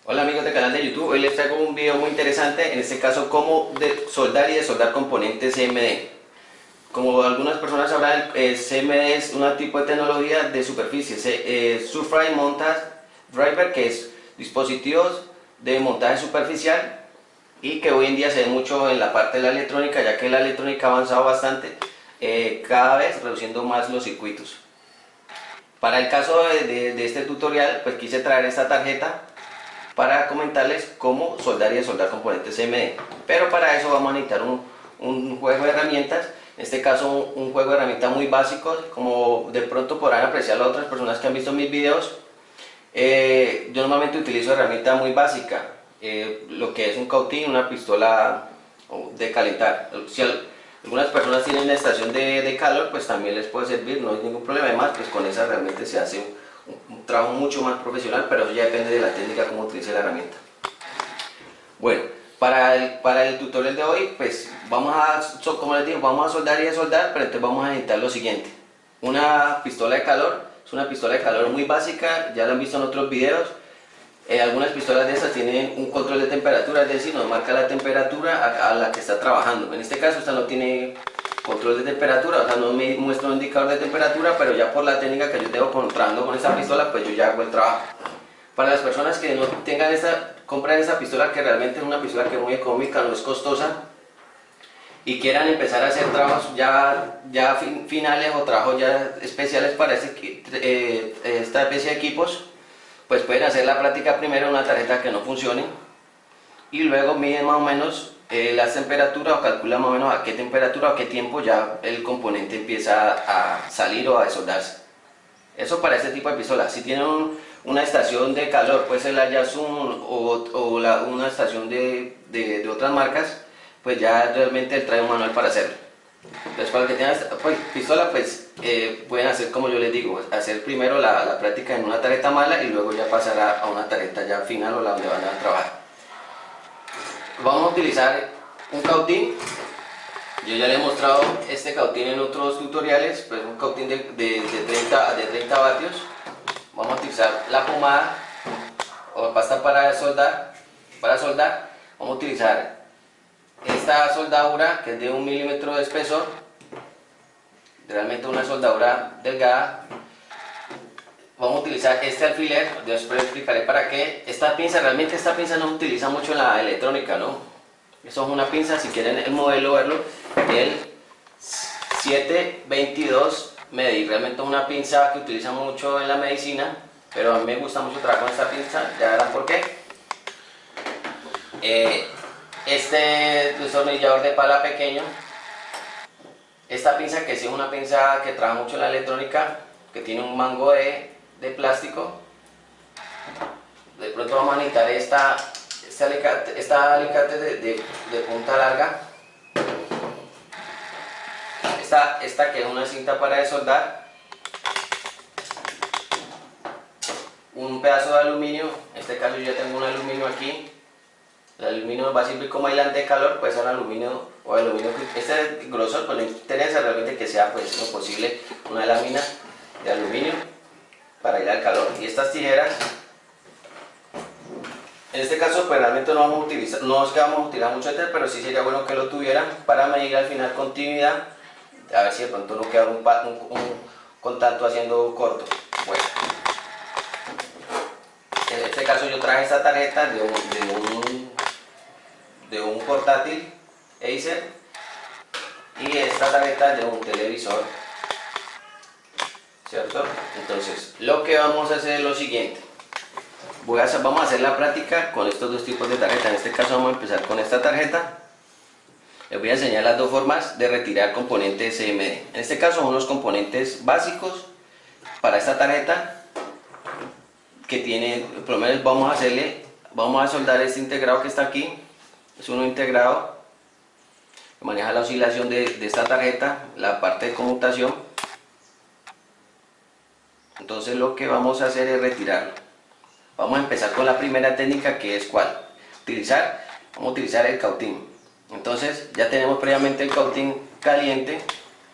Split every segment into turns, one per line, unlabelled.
Hola amigos del canal de YouTube, hoy les traigo un video muy interesante, en este caso cómo soldar y desoldar componentes CMD. Como algunas personas sabrán, CMD es un tipo de tecnología de superficie, Surface Montage Driver, que es dispositivos de montaje superficial y que hoy en día se ve mucho en la parte de la electrónica, ya que la electrónica ha avanzado bastante, cada vez reduciendo más los circuitos. Para el caso de este tutorial, pues quise traer esta tarjeta para comentarles cómo soldar y desoldar componentes CMD. Pero para eso vamos a necesitar un juego de herramientas, en este caso un juego de herramientas muy básicos, como de pronto podrán apreciar las otras personas que han visto mis videos. Yo normalmente utilizo herramientas muy básicas, lo que es un cautín, una pistola de calentar. Si algunas personas tienen una estación de calor, pues también les puede servir, no hay ningún problema. Además, pues con esa realmente se hace un trabajo mucho más profesional, pero eso ya depende de la técnica, cómo utilice la herramienta. Bueno, para el tutorial de hoy, pues como les digo, vamos a soldar y desoldar, pero entonces vamos a necesitar lo siguiente: una pistola de calor. Es una pistola de calor muy básica, ya la han visto en otros videos. Algunas pistolas de estas tienen un control de temperatura, es decir, nos marca la temperatura a la que está trabajando. En este caso esta no tiene control de temperatura, o sea, no me muestra un indicador de temperatura, pero ya por la técnica que yo tengo trabajando con esta pistola, pues yo ya hago el trabajo. Para las personas que no tengan compren esta pistola, que realmente es una pistola que es muy económica, no es costosa, y quieran empezar a hacer trabajos ya finales o trabajos ya especiales para esta especie de equipos, pues pueden hacer la práctica primero en una tarjeta que no funcione y luego miden más o menos las temperaturas, o calculan más o menos a qué temperatura o a qué tiempo ya el componente empieza a salir o a desoldarse. Eso para este tipo de pistolas. Si tienen una estación de calor, puede ser la Yasun o una estación de otras marcas, pues ya realmente él trae un manual para hacerlo. Entonces, para los que tengan esta pistola, pues pueden hacer como yo les digo, hacer primero la práctica en una tarjeta mala y luego ya pasar a una tarjeta ya final o la donde van a trabajar. Vamos a utilizar un cautín. Yo ya le he mostrado este cautín en otros tutoriales, pues un cautín de 30 vatios. Vamos a utilizar la pomada o pasta para soldar. Vamos a utilizar esta soldadura, que es de 1 milímetro de espesor, realmente una soldadura delgada. Vamos a utilizar este alfiler, después explicaré para qué. Realmente esta pinza no se utiliza mucho en la electrónica, ¿no? Eso es una pinza, si quieren el modelo verlo, el 722 Medi. Realmente es una pinza que utilizan mucho en la medicina, pero a mí me gusta mucho trabajar con esta pinza, ya verán por qué. Este destornillador de pala pequeño. Esta pinza, que sí es una pinza que trabaja mucho en la electrónica, que tiene un mango de plástico. De pronto vamos a necesitar esta alicate de punta larga. Esta que es una cinta para desoldar. Un pedazo de aluminio, en este caso yo ya tengo un aluminio aquí. El aluminio va a servir como aislante de calor, puede ser aluminio o aluminio. Este grosor, pues le interesa realmente que sea pues lo posible una lámina de aluminio para aislar el calor. Y estas tijeras, en este caso pues realmente no vamos a utilizar, no es que vamos a utilizar mucho este, pero sí sería bueno que lo tuvieran para medir al final continuidad, a ver si de pronto no queda un contacto haciendo corto. Bueno, en este caso yo traje esta tarjeta de un portátil Acer y esta tarjeta de un televisor, ¿cierto? Entonces lo que vamos a hacer es lo siguiente: vamos a hacer la práctica con estos dos tipos de tarjeta. En este caso vamos a empezar con esta tarjeta. Les voy a enseñar las dos formas de retirar componentes CMD. En este caso son los componentes básicos para esta tarjeta, que tiene, por lo menos vamos a soldar este integrado que está aquí. Es uno integrado que maneja la oscilación de esta tarjeta, la parte de conmutación. Entonces lo que vamos a hacer es retirarlo. Vamos a empezar con la primera técnica, que es ¿cuál? Vamos a utilizar el cautín. Entonces ya tenemos previamente el cautín caliente,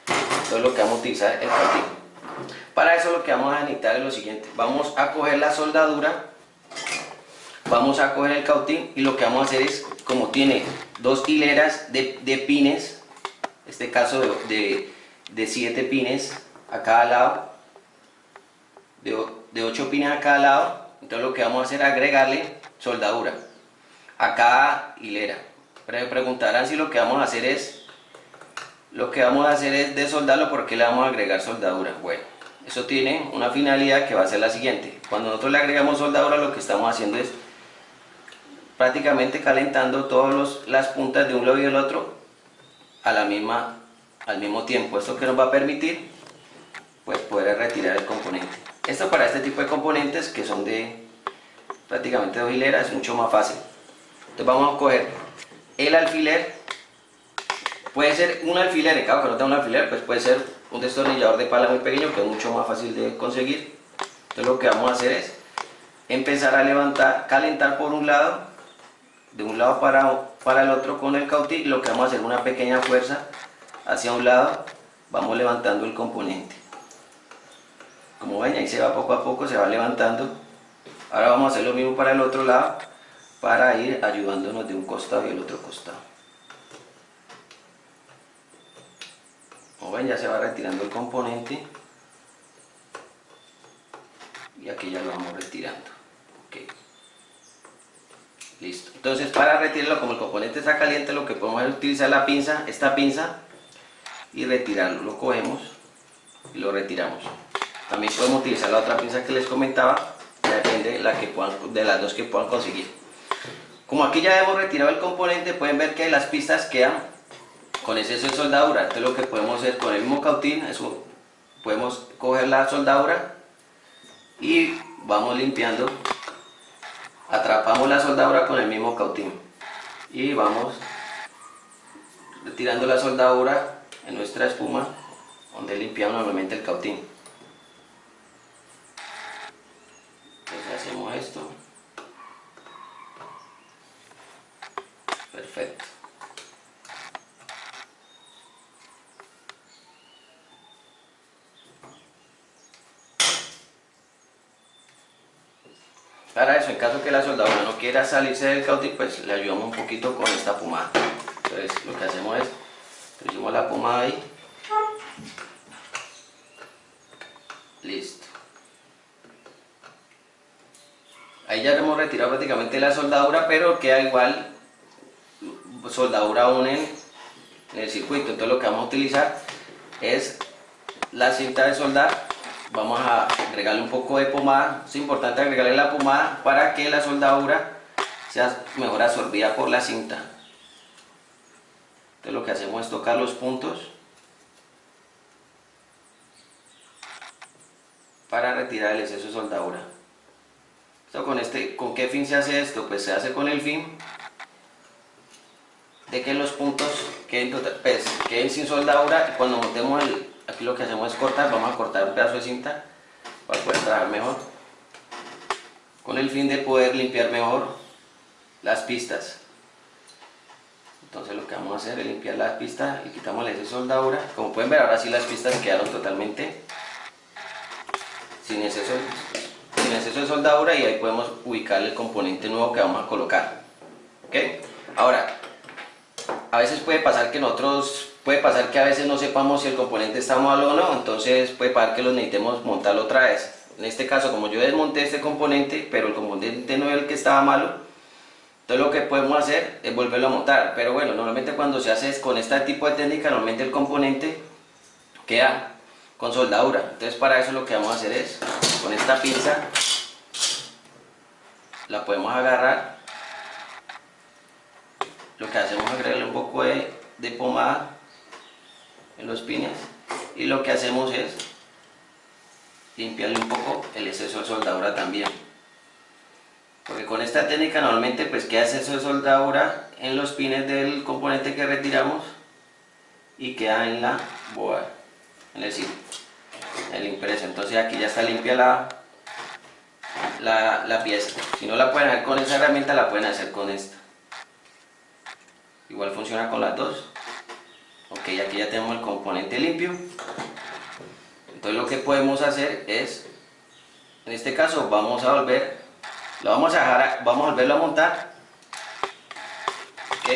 entonces lo que vamos a utilizar es el cautín. Para eso lo que vamos a necesitar es lo siguiente: vamos a coger la soldadura vamos a coger el cautín y lo que vamos a hacer es, como tiene dos hileras de pines, en este caso de 7 pines a cada lado, de 8 pines a cada lado, entonces lo que vamos a hacer es agregarle soldadura a cada hilera. Pero me preguntarán si lo que vamos a hacer es desoldarlo, ¿por qué le vamos a agregar soldadura? Bueno, eso tiene una finalidad que va a ser la siguiente. Cuando nosotros le agregamos soldadura, lo que estamos haciendo es prácticamente calentando todas las puntas de un lado y del otro al mismo tiempo. Esto que nos va a permitir pues poder retirar el componente. Esto para este tipo de componentes que son de prácticamente 2 hileras es mucho más fácil. Entonces vamos a coger el alfiler. Puede ser un alfiler, en caso que no tenga un alfiler, pues puede ser un destornillador de pala muy pequeño, que es mucho más fácil de conseguir. Entonces lo que vamos a hacer es empezar a levantar, calentar por un lado, de un lado para el otro con el cautín, y lo que vamos a hacer es una pequeña fuerza hacia un lado, vamos levantando el componente. Como ven, ahí se va poco a poco, se va levantando. Ahora vamos a hacer lo mismo para el otro lado, para ir ayudándonos de un costado y el otro costado. Como ven, ya se va retirando el componente y aquí ya lo vamos retirando. Okay. Listo. Entonces, para retirarlo, como el componente está caliente, lo que podemos es utilizar la pinza, esta pinza, y retirarlo. Lo cogemos y lo retiramos. También podemos utilizar la otra pinza que les comentaba, depende de las dos que puedan conseguir. Como aquí ya hemos retirado el componente, pueden ver que las pistas quedan con exceso de soldadura. Entonces lo que podemos hacer con el mismo cautín, podemos coger la soldadura y vamos limpiando, atrapamos la soldadura con el mismo cautín y vamos retirando la soldadura en nuestra espuma donde limpiamos normalmente el cautín. Entonces hacemos esto. Perfecto. Para eso, en caso que la soldadura no quiera salirse del cautín, pues le ayudamos un poquito con esta pomada. Entonces lo que hacemos es, pusimos la pomada ahí. Listo. Ahí ya hemos retirado prácticamente la soldadura, pero queda igual soldadura aún en el circuito. Entonces lo que vamos a utilizar es la cinta de soldar. Vamos a agregarle un poco de pomada. Es importante agregarle la pomada para que la soldadura sea mejor absorbida por la cinta. Entonces lo que hacemos es tocar los puntos para retirar el exceso de soldadura. Esto ¿con qué fin se hace esto? Pues se hace con el fin de que los puntos queden sin soldadura, y cuando montemos aquí lo que hacemos es cortar. Vamos a cortar un pedazo de cinta para poder trabajar mejor, con el fin de poder limpiar mejor las pistas. Entonces lo que vamos a hacer es limpiar las pistas y quitamos el exceso de soldadura. Como pueden ver, ahora sí las pistas quedaron totalmente sin exceso de soldadura, y ahí podemos ubicar el componente nuevo que vamos a colocar. ¿Okay? Ahora, a veces puede pasar que a veces no sepamos si el componente está malo o no, entonces puede pasar que lo necesitemos montarlo otra vez. En este caso, como yo desmonté este componente, pero el componente no era el que estaba malo, entonces lo que podemos hacer es volverlo a montar. Pero bueno, normalmente cuando se hace con este tipo de técnica, normalmente el componente queda con soldadura. Entonces para eso lo que vamos a hacer es, con esta pinza, la podemos agarrar. Lo que hacemos es agregarle un poco de pomada en los pines, y lo que hacemos es limpiarle un poco el exceso de soldadura también, porque con esta técnica normalmente pues queda exceso de soldadura en los pines del componente que retiramos y queda en la boa, en el impreso. Entonces aquí ya está limpia la pieza. Si no la pueden hacer con esa herramienta, la pueden hacer con esta. Igual funciona con las dos. Ok, aquí ya tenemos el componente limpio. Entonces lo que podemos hacer es, en este caso vamos a volver Lo vamos a dejar, vamos a volverlo a montar. Ok,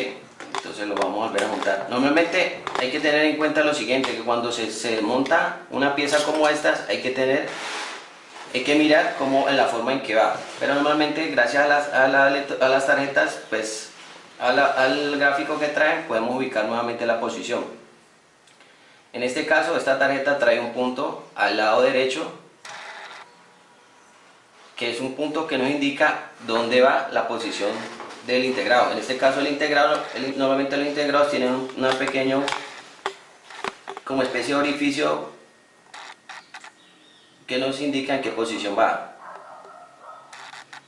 entonces lo vamos a volver a montar. Normalmente hay que tener en cuenta lo siguiente, que cuando se monta una pieza como estas, hay que mirar cómo en la forma en que va. Pero normalmente gracias a las tarjetas, pues al gráfico que traen, podemos ubicar nuevamente la posición. En este caso, esta tarjeta trae un punto al lado derecho, que es un punto que nos indica dónde va la posición del integrado. En este caso el integrado, normalmente los integrados tienen un pequeño, como especie de orificio que nos indica en qué posición va.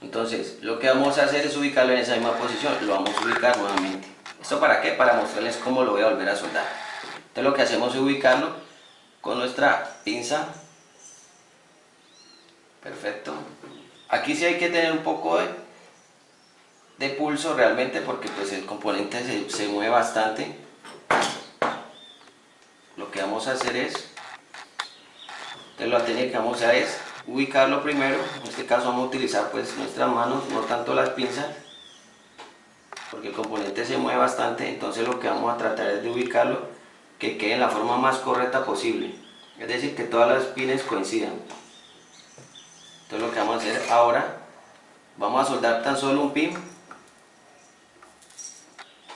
Entonces lo que vamos a hacer es ubicarlo en esa misma posición, lo vamos a ubicar nuevamente. ¿Esto para qué? Para mostrarles cómo lo voy a volver a soldar. Entonces lo que hacemos es ubicarlo con nuestra pinza. Perfecto. Aquí sí hay que tener un poco de pulso realmente, porque pues el componente se mueve bastante. Lo que vamos a hacer es, entonces la técnica que vamos a hacer es ubicarlo primero. En este caso vamos a utilizar pues nuestras manos, no tanto las pinzas, porque el componente se mueve bastante. Entonces lo que vamos a tratar es de ubicarlo que quede en la forma más correcta posible, es decir, que todas las pines coincidan. Entonces lo que vamos a hacer ahora, vamos a soldar tan solo un pin.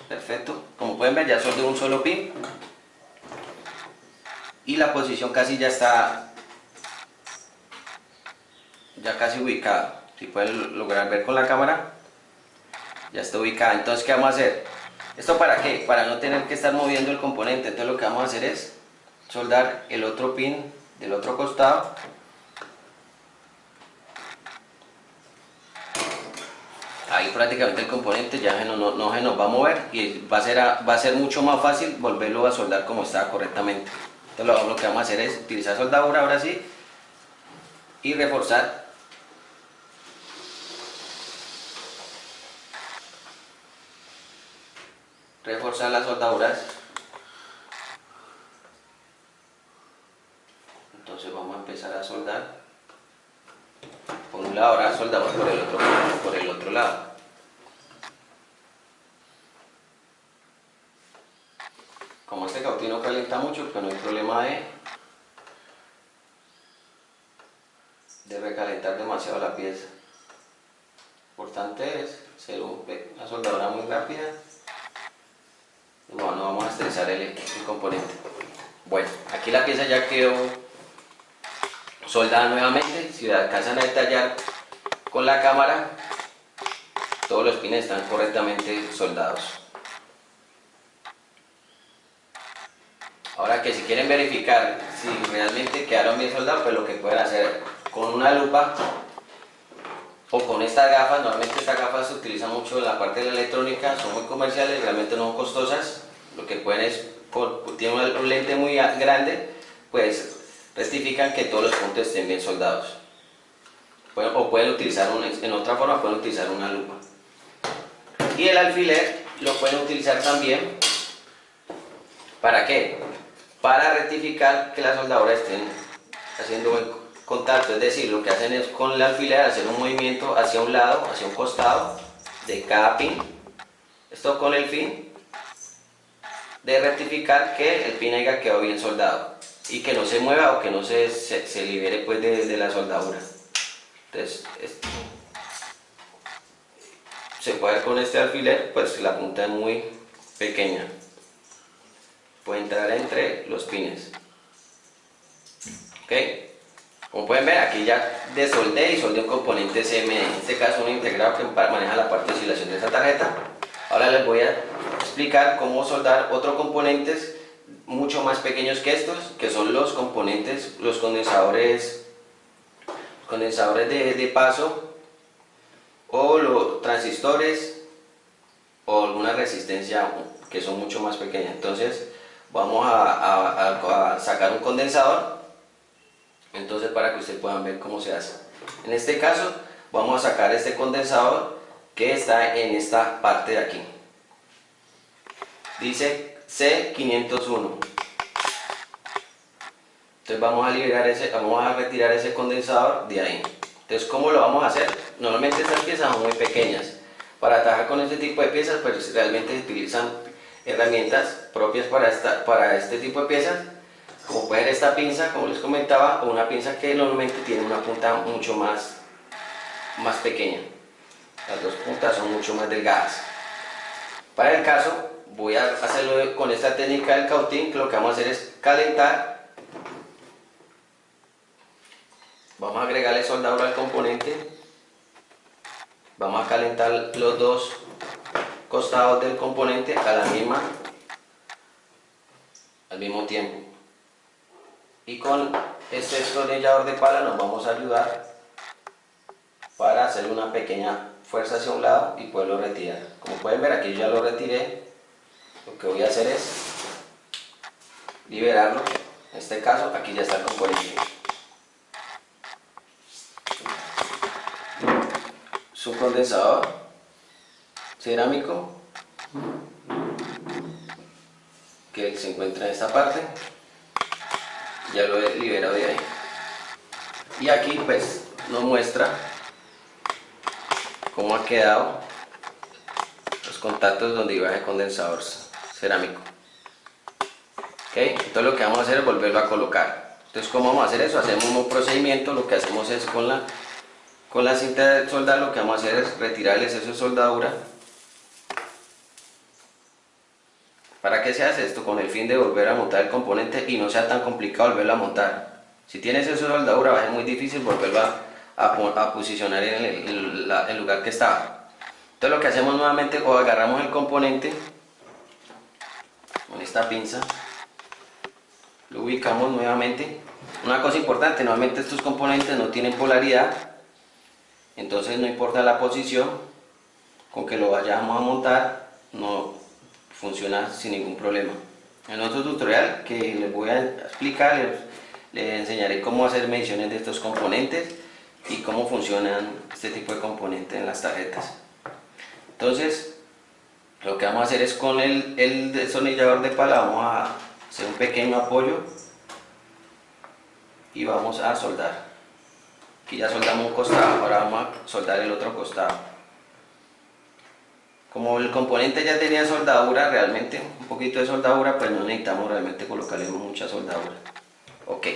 Perfecto, como pueden ver ya soldé un solo pin y la posición casi ya está, ya casi ubicada. Si pueden lograr ver con la cámara, ya está ubicada. Entonces ¿qué vamos a hacer? ¿Esto para qué? Para no tener que estar moviendo el componente. Entonces lo que vamos a hacer es soldar el otro pin del otro costado. Ahí prácticamente el componente ya no se nos va a mover y va a ser mucho más fácil volverlo a soldar como estaba correctamente. Entonces lo que vamos a hacer es utilizar soldadura ahora sí y reforzar. Reforzar las soldaduras. Entonces vamos a empezar a soldar. Por un lado, ahora soldamos por el otro lado. Como este cautín no calienta mucho, pues no hay problema de recalentar demasiado la pieza. Lo importante es hacer una soldadura muy rápida. Y bueno, no vamos a estresar el componente. Bueno, aquí la pieza ya quedó soldada nuevamente. Si la alcanzan a detallar con la cámara, todos los pines están correctamente soldados. Ahora que si quieren verificar si realmente quedaron bien soldados, pues lo que pueden hacer con una lupa o con estas gafas. Normalmente estas gafas se utilizan mucho en la parte de la electrónica, son muy comerciales, realmente no son costosas. Lo que pueden es, tienen un lente muy grande, pues rectifican que todos los puntos estén bien soldados. O pueden utilizar en otra forma, pueden utilizar una lupa. Y el alfiler lo pueden utilizar también. ¿Para qué? Para rectificar que las soldaduras estén haciendo buen contacto, es decir, lo que hacen es con el alfiler hacer un movimiento hacia un lado, hacia un costado de cada pin. Esto con el fin de rectificar que el pin haya quedado bien soldado y que no se mueva o que no se libere pues de la soldadura. Entonces se puede ver con este alfiler, pues la punta es muy pequeña, puede entrar entre los pines. ¿Ok? Como pueden ver, aquí ya desoldé y soldé un componente CMD, en este caso un integrado que maneja la parte de oscilación de esta tarjeta. Ahora les voy a explicar cómo soldar otros componentes mucho más pequeños que estos, que son los componentes, los condensadores de paso, o los transistores, o alguna resistencia que son mucho más pequeñas. Entonces vamos a sacar un condensador, entonces para que ustedes puedan ver cómo se hace. En este caso vamos a sacar este condensador que está en esta parte de aquí, dice C501. Entonces vamos a retirar ese condensador de ahí. Entonces, ¿cómo lo vamos a hacer? normalmente estas piezas son muy pequeñas. Para trabajar con este tipo de piezas, pues realmente se utilizan herramientas propias para este tipo de piezas, como puede ser esta pinza, como les comentaba, o una pinza que normalmente tiene una punta mucho más pequeña. Las dos puntas son mucho más delgadas. Para el caso, voy a hacerlo con esta técnica del cautín, que lo que vamos a hacer es calentar. Vamos a agregarle soldadura al componente. Vamos a calentar los dos costados del componente al mismo tiempo. Y con este destornillador de pala nos vamos a ayudar para hacer una pequeña fuerza hacia un lado y poderlo retirar. Como pueden ver, aquí yo ya lo retiré. Lo que voy a hacer es liberarlo. En este caso, aquí ya está el componente. Es un condensador cerámico que se encuentra en esta parte. Ya lo he liberado de ahí. Y aquí pues nos muestra cómo ha quedado los contactos donde iba el condensador cerámico. Entonces lo que vamos a hacer es volverlo a colocar. Entonces, ¿cómo vamos a hacer eso? Hacemos un procedimiento. Lo que hacemos es con la cinta de soldar, lo que vamos a hacer es retirar el exceso de soldadura. ¿Para qué se hace esto? Con el fin de volver a montar el componente y no sea tan complicado volverlo a montar. Si tiene exceso de soldadura va a ser muy difícil volverlo a posicionar en el lugar que estaba. Entonces lo que hacemos nuevamente, o agarramos el componente con esta pinza, lo ubicamos nuevamente. Una cosa importante, normalmente estos componentes no tienen polaridad, entonces no importa la posición con que lo vayamos a montar, no funciona sin ningún problema. En otro tutorial que les voy a explicar, les enseñaré cómo hacer mediciones de estos componentes y cómo funcionan este tipo de componentes en las tarjetas. Entonces lo que vamos a hacer es con el destornillador de pala vamos a hacer un pequeño apoyo y vamos a soldar. Aquí ya soldamos un costado, ahora vamos a soldar el otro costado. Como el componente ya tenía soldadura, realmente un poquito de soldadura, pues no necesitamos realmente colocarle mucha soldadura. Ok,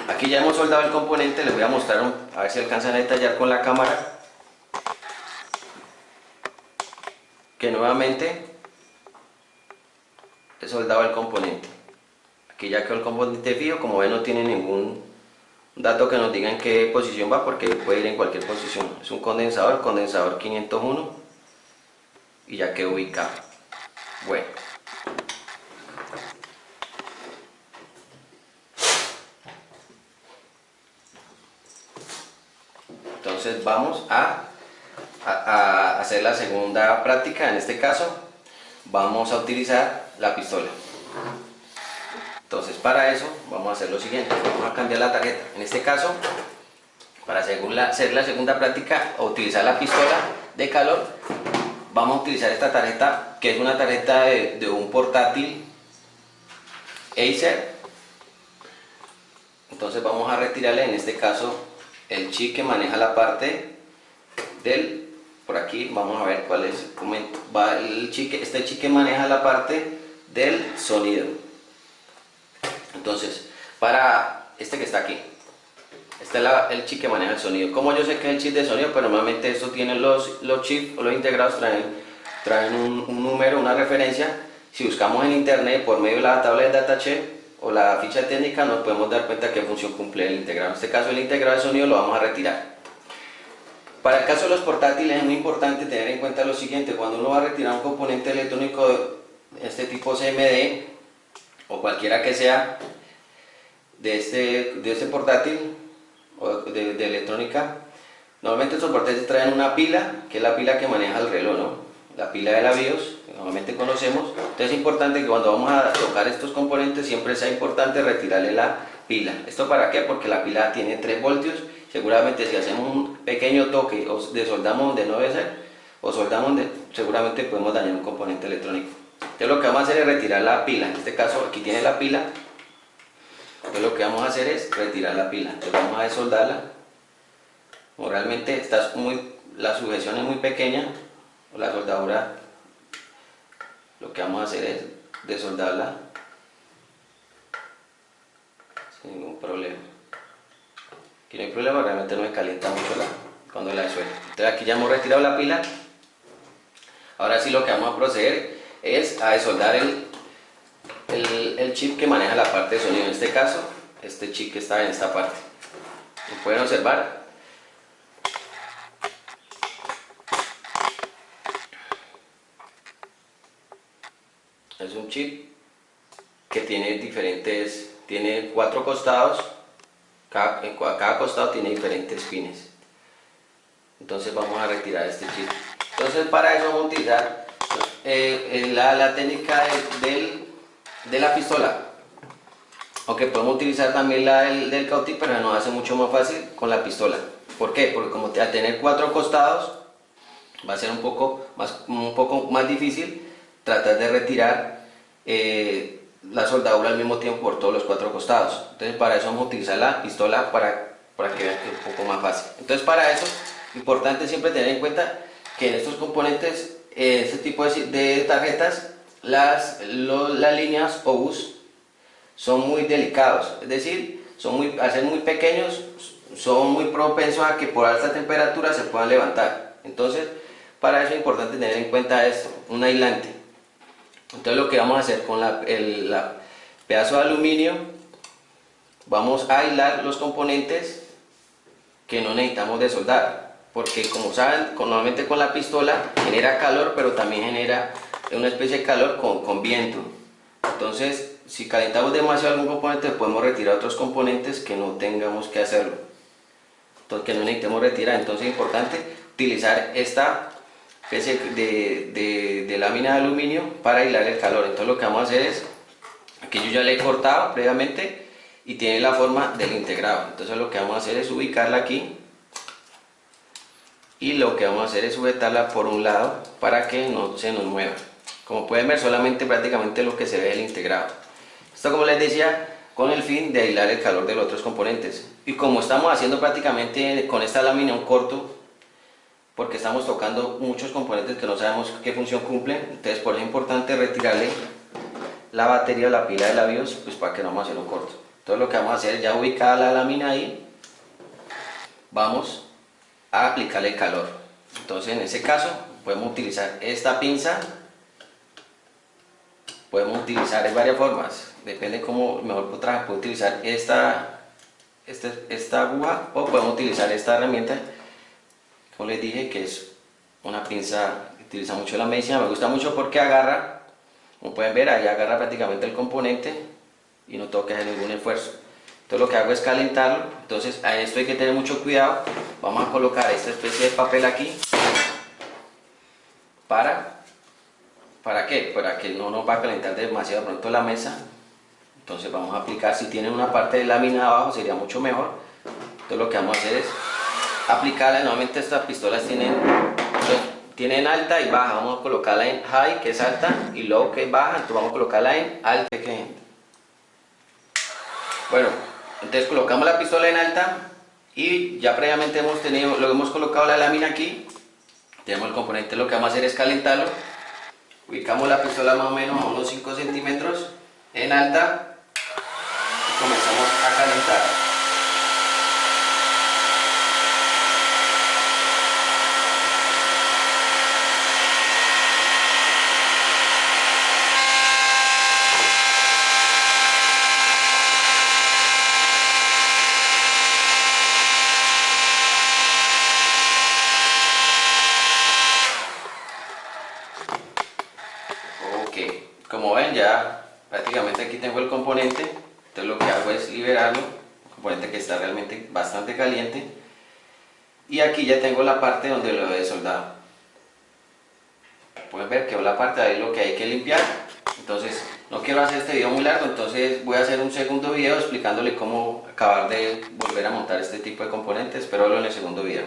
aquí ya hemos soldado el componente. Les voy a mostrar, a ver si alcanzan a detallar con la cámara, que nuevamente he soldado el componente. Aquí ya quedó el componente fijo. Como ven, no tiene ningún dato que nos diga en qué posición va, porque puede ir en cualquier posición. Es un condensador 501, y ya quedó ubicado. Bueno, entonces vamos a hacer la segunda práctica. En este caso vamos a utilizar la pistola. Entonces, para eso vamos a hacer lo siguiente: vamos a cambiar la tarjeta. En este caso, para hacer la segunda práctica o utilizar la pistola de calor, vamos a utilizar esta tarjeta, que es una tarjeta de un portátil Acer. Entonces vamos a retirarle, en este caso, el chip que maneja la parte por aquí vamos a ver cuál es, cómo va este chip que maneja la parte del sonido. Entonces, para este que está aquí, este es el chip que maneja el sonido. Como yo sé que es el chip de sonido, pero normalmente esto tiene los chips o los integrados traen un número, una referencia. Si buscamos en internet por medio de la tabla de datasheet o la ficha técnica, nos podemos dar cuenta qué función cumple el integrado. En este caso, el integrado de sonido lo vamos a retirar. Para el caso de los portátiles es muy importante tener en cuenta lo siguiente: cuando uno va a retirar un componente electrónico de este tipo CMD o cualquiera que sea de este portátil o de electrónica, normalmente estos portátiles traen una pila, que es la pila que maneja el reloj, ¿no? La pila de la BIOS, que normalmente conocemos. Entonces es importante que cuando vamos a tocar estos componentes siempre sea importante retirarle la pila. ¿Esto para qué? Porque la pila tiene 3 voltios. Seguramente si hacemos un pequeño toque o desoldamos donde no debe ser, o soldamos donde, seguramente podemos dañar un componente electrónico. Entonces lo que vamos a hacer es retirar la pila. En este caso aquí tiene la pila. Entonces lo que vamos a hacer es retirar la pila. Entonces vamos a desoldarla como realmente la sujeción es muy pequeña, o la soldadura, lo que vamos a hacer es desoldarla sin ningún problema. Aquí no hay problema, realmente no me calienta mucho cuando la suelto. Entonces aquí ya hemos retirado la pila. Ahora sí lo que vamos a proceder es a desoldar el chip que maneja la parte de sonido. En este caso, este chip que está en esta parte. Como pueden observar, es un chip que tiene 4 costados, cada costado tiene diferentes pines. Entonces vamos a retirar este chip. Entonces para eso vamos a utilizar la técnica de la pistola, aunque podemos utilizar también la del cautín, pero nos hace mucho más fácil con la pistola. ¿Por qué? Porque como al tener 4 costados va a ser un poco más difícil tratar de retirar la soldadura al mismo tiempo por todos los 4 costados. Entonces para eso vamos a utilizar la pistola para que vean que es un poco más fácil. Entonces para eso, importante siempre tener en cuenta que en estos componentes, este tipo de tarjetas, las líneas OBUS son muy delicados, es decir, al ser muy pequeños, son muy propensos a que por alta temperatura se puedan levantar. Entonces para eso es importante tener en cuenta esto, un aislante. Entonces lo que vamos a hacer con el pedazo de aluminio, vamos a aislar los componentes que no necesitamos desoldar, porque como saben, normalmente con la pistola genera calor, pero también genera una especie de calor con viento. Entonces si calentamos demasiado algún componente, podemos retirar otros componentes que no tengamos que hacerlo, entonces que no necesitemos retirar. Entonces es importante utilizar esta especie de lámina de aluminio para aislar el calor. Entonces lo que vamos a hacer es, aquí yo ya le he cortado previamente y tiene la forma del integrado. Entonces lo que vamos a hacer es ubicarla aquí y lo que vamos a hacer es sujetarla por un lado para que no se nos mueva. Como pueden ver, solamente prácticamente lo que se ve es el integrado. Esto, como les decía, con el fin de aislar el calor de los otros componentes. Y como estamos haciendo prácticamente con esta lámina un corto, porque estamos tocando muchos componentes que no sabemos qué función cumplen, entonces por eso es importante retirarle la batería o la pila de la BIOS, pues para que no vamos a hacer un corto. Entonces lo que vamos a hacer es, ya ubicada la lámina ahí, vamos a aplicarle el calor. Entonces en ese caso podemos utilizar esta pinza, podemos utilizar de varias formas, depende cómo mejor trabajar. Puedo utilizar esta aguja, o podemos utilizar esta herramienta, como les dije, que es una pinza que utiliza mucho la medicina. Me gusta mucho porque agarra, como pueden ver, ahí agarra prácticamente el componente y no tengo que hacer ningún esfuerzo. Entonces lo que hago es calentarlo. Entonces a esto hay que tener mucho cuidado. Vamos a colocar esta especie de papel aquí. ¿Para qué? Para que no nos va a calentar demasiado pronto la mesa. Entonces vamos a aplicar, si tienen una parte de lámina abajo sería mucho mejor. Entonces lo que vamos a hacer es aplicarla. Normalmente estas pistolas tienen alta y baja. Vamos a colocarla en high, que es alta, y low, que es baja. Entonces vamos a colocarla en alta. Bueno, entonces colocamos la pistola en alta y ya previamente hemos colocado la lámina aquí. Tenemos el componente. Lo que vamos a hacer es calentarlo. Ubicamos la pistola más o menos a unos 5 centímetros en alta y comenzamos a calentar. Como ven, ya prácticamente aquí tengo el componente. Entonces lo que hago es liberarlo, un componente que está realmente bastante caliente, y aquí ya tengo la parte donde lo he soldado. Pueden ver que la parte de ahí lo que hay que limpiar. Entonces no quiero hacer este video muy largo, entonces voy a hacer un segundo video explicándole cómo acabar de volver a montar este tipo de componentes. Espero verlo en el segundo video.